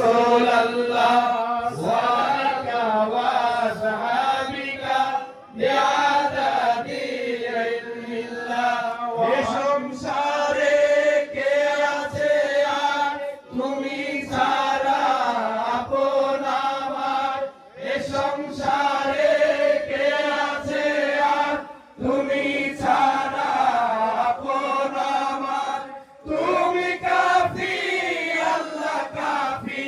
রাসূলাল্লাহ ওয়া আলাকা ওয়া সাহাবিকা বিআদাদি ইলমিল্লাহ এ সংসারে কে আছে আর তুমি ছাড়া আপন আমার এ সংসারে কে আছে আর তুমি ছাড়া আপন আমার তুমি কাফি আল্লাহ কাফি